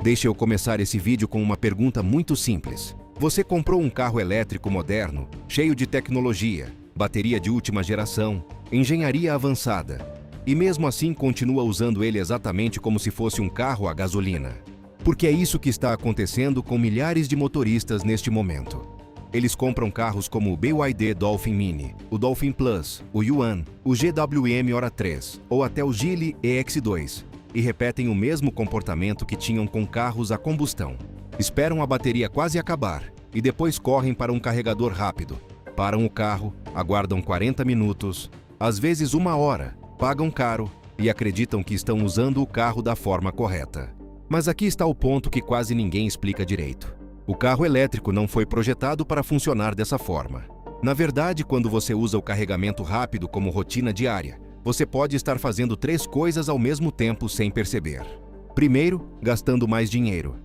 Deixe eu começar esse vídeo com uma pergunta muito simples. Você comprou um carro elétrico moderno, cheio de tecnologia, bateria de última geração, engenharia avançada, e mesmo assim continua usando ele exatamente como se fosse um carro a gasolina? Porque é isso que está acontecendo com milhares de motoristas neste momento. Eles compram carros como o BYD Dolphin Mini, o Dolphin Plus, o Yuan, o GWM Ora 3 ou até o Geely EX2 e repetem o mesmo comportamento que tinham com carros a combustão. Esperam a bateria quase acabar e depois correm para um carregador rápido. Param o carro, aguardam 40 minutos, às vezes 1 hora, pagam caro e acreditam que estão usando o carro da forma correta. Mas aqui está o ponto que quase ninguém explica direito. O carro elétrico não foi projetado para funcionar dessa forma. Na verdade, quando você usa o carregamento rápido como rotina diária, você pode estar fazendo 3 coisas ao mesmo tempo sem perceber. Primeiro, gastando mais dinheiro.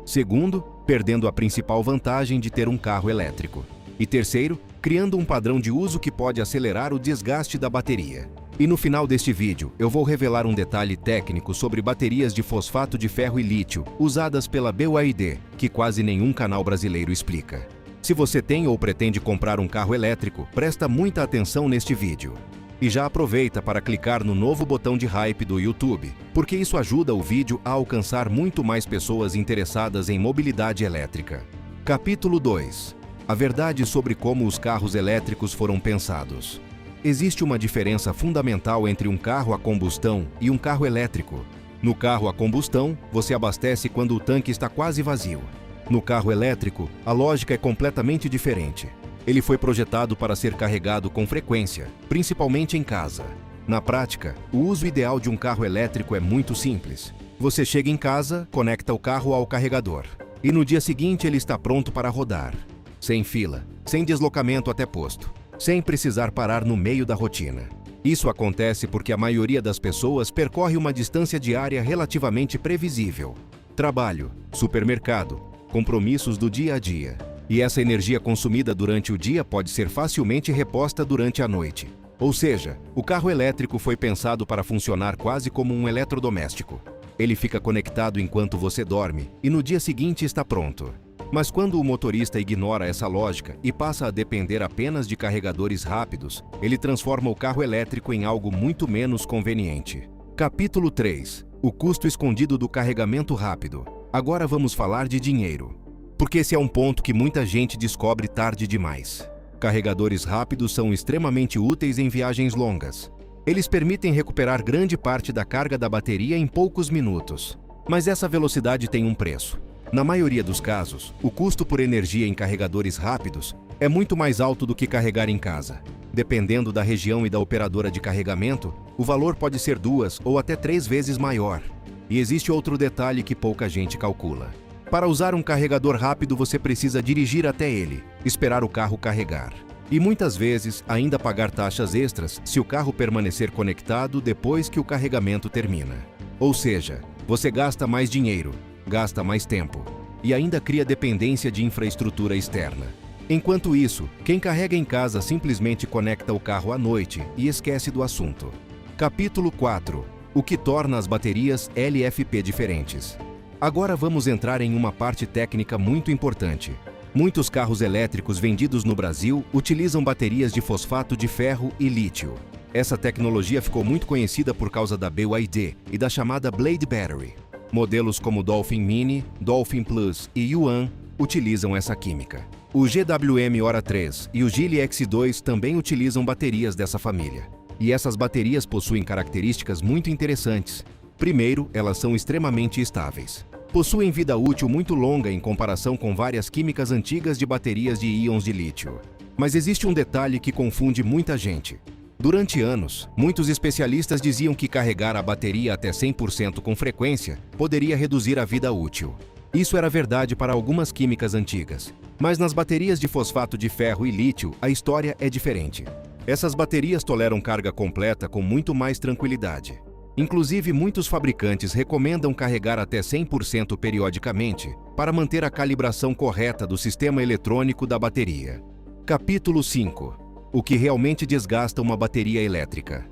Segundo, perdendo a principal vantagem de ter um carro elétrico. E terceiro, criando um padrão de uso que pode acelerar o desgaste da bateria. E no final deste vídeo, eu vou revelar um detalhe técnico sobre baterias de fosfato de ferro e lítio usadas pela BYD, que quase nenhum canal brasileiro explica. Se você tem ou pretende comprar um carro elétrico, presta muita atenção neste vídeo. E já aproveita para clicar no novo botão de hype do YouTube, porque isso ajuda o vídeo a alcançar muito mais pessoas interessadas em mobilidade elétrica. Capítulo 2. A verdade sobre como os carros elétricos foram pensados. Existe uma diferença fundamental entre um carro a combustão e um carro elétrico. No carro a combustão, você abastece quando o tanque está quase vazio. No carro elétrico, a lógica é completamente diferente. Ele foi projetado para ser carregado com frequência, principalmente em casa. Na prática, o uso ideal de um carro elétrico é muito simples. Você chega em casa, conecta o carro ao carregador, e no dia seguinte ele está pronto para rodar. Sem fila, sem deslocamento até posto, sem precisar parar no meio da rotina. Isso acontece porque a maioria das pessoas percorre uma distância diária relativamente previsível. Trabalho, supermercado, compromissos do dia a dia. E essa energia consumida durante o dia pode ser facilmente reposta durante a noite. Ou seja, o carro elétrico foi pensado para funcionar quase como um eletrodoméstico. Ele fica conectado enquanto você dorme e no dia seguinte está pronto. Mas quando o motorista ignora essa lógica e passa a depender apenas de carregadores rápidos, ele transforma o carro elétrico em algo muito menos conveniente. Capítulo 3. O custo escondido do carregamento rápido. Agora vamos falar de dinheiro. Porque esse é um ponto que muita gente descobre tarde demais. Carregadores rápidos são extremamente úteis em viagens longas. Eles permitem recuperar grande parte da carga da bateria em poucos minutos. Mas essa velocidade tem um preço. Na maioria dos casos, o custo por energia em carregadores rápidos é muito mais alto do que carregar em casa. Dependendo da região e da operadora de carregamento, o valor pode ser 2 ou até 3 vezes maior. E existe outro detalhe que pouca gente calcula. Para usar um carregador rápido, você precisa dirigir até ele, esperar o carro carregar. E muitas vezes, ainda pagar taxas extras se o carro permanecer conectado depois que o carregamento termina. Ou seja, você gasta mais dinheiro, gasta mais tempo e ainda cria dependência de infraestrutura externa. Enquanto isso, quem carrega em casa simplesmente conecta o carro à noite e esquece do assunto. Capítulo 4. O que torna as baterias LFP diferentes. Agora vamos entrar em uma parte técnica muito importante. Muitos carros elétricos vendidos no Brasil utilizam baterias de fosfato de ferro e lítio. Essa tecnologia ficou muito conhecida por causa da BYD e da chamada Blade Battery. Modelos como Dolphin Mini, Dolphin Plus e Yuan utilizam essa química. O GWM Ora 3 e o Geely EX2 também utilizam baterias dessa família. E essas baterias possuem características muito interessantes. Primeiro, elas são extremamente estáveis. Possuem vida útil muito longa em comparação com várias químicas antigas de baterias de íons de lítio. Mas existe um detalhe que confunde muita gente. Durante anos, muitos especialistas diziam que carregar a bateria até 100% com frequência poderia reduzir a vida útil. Isso era verdade para algumas químicas antigas. Mas nas baterias de fosfato de ferro e lítio, a história é diferente. Essas baterias toleram carga completa com muito mais tranquilidade. Inclusive, muitos fabricantes recomendam carregar até 100% periodicamente para manter a calibração correta do sistema eletrônico da bateria. Capítulo 5. O que realmente desgasta uma bateria elétrica.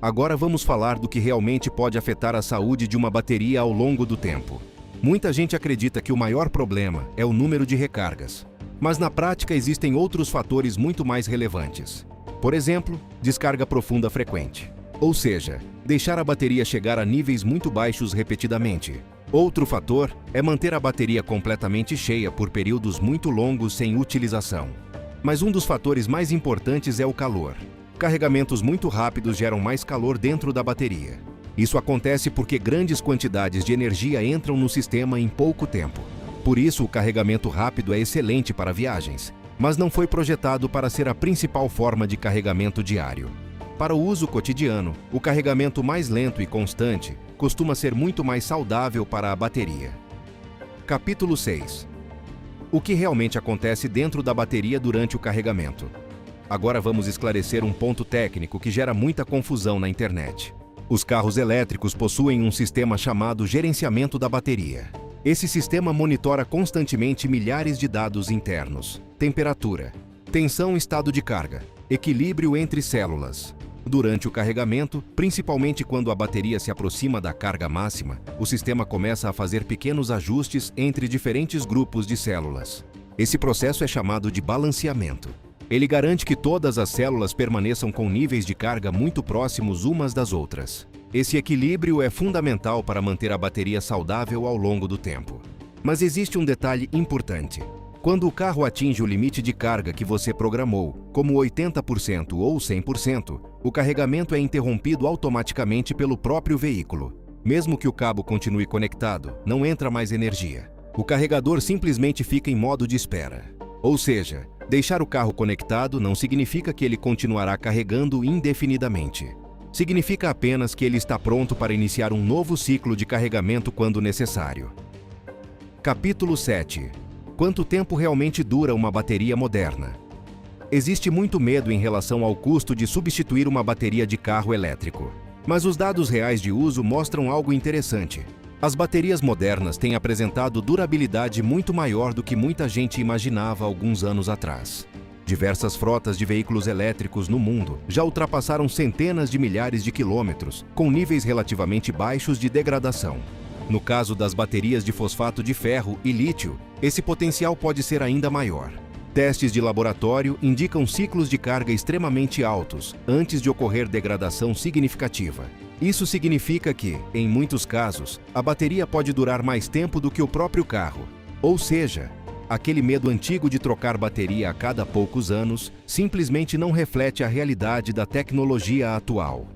Agora vamos falar do que realmente pode afetar a saúde de uma bateria ao longo do tempo. Muita gente acredita que o maior problema é o número de recargas, mas na prática existem outros fatores muito mais relevantes. Por exemplo, descarga profunda frequente, ou seja, deixar a bateria chegar a níveis muito baixos repetidamente. Outro fator é manter a bateria completamente cheia por períodos muito longos sem utilização. Mas um dos fatores mais importantes é o calor. Carregamentos muito rápidos geram mais calor dentro da bateria. Isso acontece porque grandes quantidades de energia entram no sistema em pouco tempo. Por isso, o carregamento rápido é excelente para viagens, mas não foi projetado para ser a principal forma de carregamento diário. Para o uso cotidiano, o carregamento mais lento e constante costuma ser muito mais saudável para a bateria. Capítulo 6. O que realmente acontece dentro da bateria durante o carregamento? Agora vamos esclarecer um ponto técnico que gera muita confusão na internet. Os carros elétricos possuem um sistema chamado gerenciamento da bateria. Esse sistema monitora constantemente milhares de dados internos: temperatura, tensão e estado de carga, equilíbrio entre células. Durante o carregamento, principalmente quando a bateria se aproxima da carga máxima, o sistema começa a fazer pequenos ajustes entre diferentes grupos de células. Esse processo é chamado de balanceamento. Ele garante que todas as células permaneçam com níveis de carga muito próximos umas das outras. Esse equilíbrio é fundamental para manter a bateria saudável ao longo do tempo. Mas existe um detalhe importante. Quando o carro atinge o limite de carga que você programou, como 80% ou 100%, o carregamento é interrompido automaticamente pelo próprio veículo. Mesmo que o cabo continue conectado, não entra mais energia. O carregador simplesmente fica em modo de espera. Ou seja, deixar o carro conectado não significa que ele continuará carregando indefinidamente. Significa apenas que ele está pronto para iniciar um novo ciclo de carregamento quando necessário. Capítulo 7. Quanto tempo realmente dura uma bateria moderna? Existe muito medo em relação ao custo de substituir uma bateria de carro elétrico. Mas os dados reais de uso mostram algo interessante. As baterias modernas têm apresentado durabilidade muito maior do que muita gente imaginava alguns anos atrás. Diversas frotas de veículos elétricos no mundo já ultrapassaram centenas de milhares de quilômetros, com níveis relativamente baixos de degradação. No caso das baterias de fosfato de ferro e lítio, esse potencial pode ser ainda maior. Testes de laboratório indicam ciclos de carga extremamente altos antes de ocorrer degradação significativa. Isso significa que, em muitos casos, a bateria pode durar mais tempo do que o próprio carro. Ou seja, aquele medo antigo de trocar bateria a cada poucos anos simplesmente não reflete a realidade da tecnologia atual.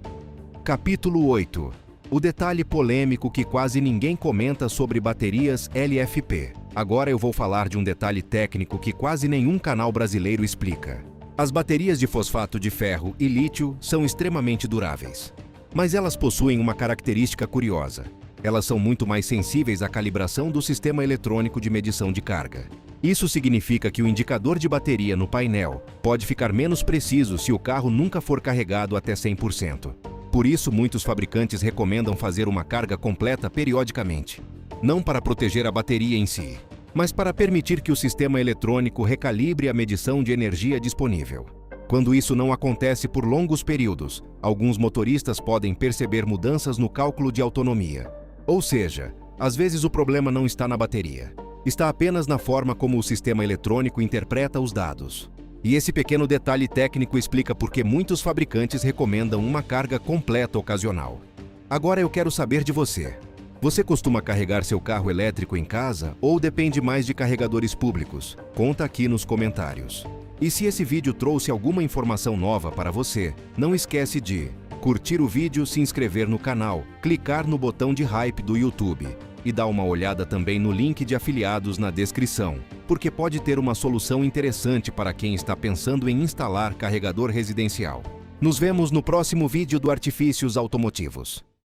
Capítulo 8. O detalhe polêmico que quase ninguém comenta sobre baterias LFP. Agora eu vou falar de um detalhe técnico que quase nenhum canal brasileiro explica. As baterias de fosfato de ferro e lítio são extremamente duráveis. Mas elas possuem uma característica curiosa. Elas são muito mais sensíveis à calibração do sistema eletrônico de medição de carga. Isso significa que o indicador de bateria no painel pode ficar menos preciso se o carro nunca for carregado até 100%. Por isso, muitos fabricantes recomendam fazer uma carga completa periodicamente. Não para proteger a bateria em si, mas para permitir que o sistema eletrônico recalibre a medição de energia disponível. Quando isso não acontece por longos períodos, alguns motoristas podem perceber mudanças no cálculo de autonomia. Ou seja, às vezes o problema não está na bateria. Está apenas na forma como o sistema eletrônico interpreta os dados. E esse pequeno detalhe técnico explica por que muitos fabricantes recomendam uma carga completa ocasional. Agora eu quero saber de você. Você costuma carregar seu carro elétrico em casa ou depende mais de carregadores públicos? Conta aqui nos comentários. E se esse vídeo trouxe alguma informação nova para você, não esquece de curtir o vídeo, se inscrever no canal, clicar no botão de hype do YouTube e dar uma olhada também no link de afiliados na descrição, porque pode ter uma solução interessante para quem está pensando em instalar carregador residencial. Nos vemos no próximo vídeo do Artifícios Automotivos.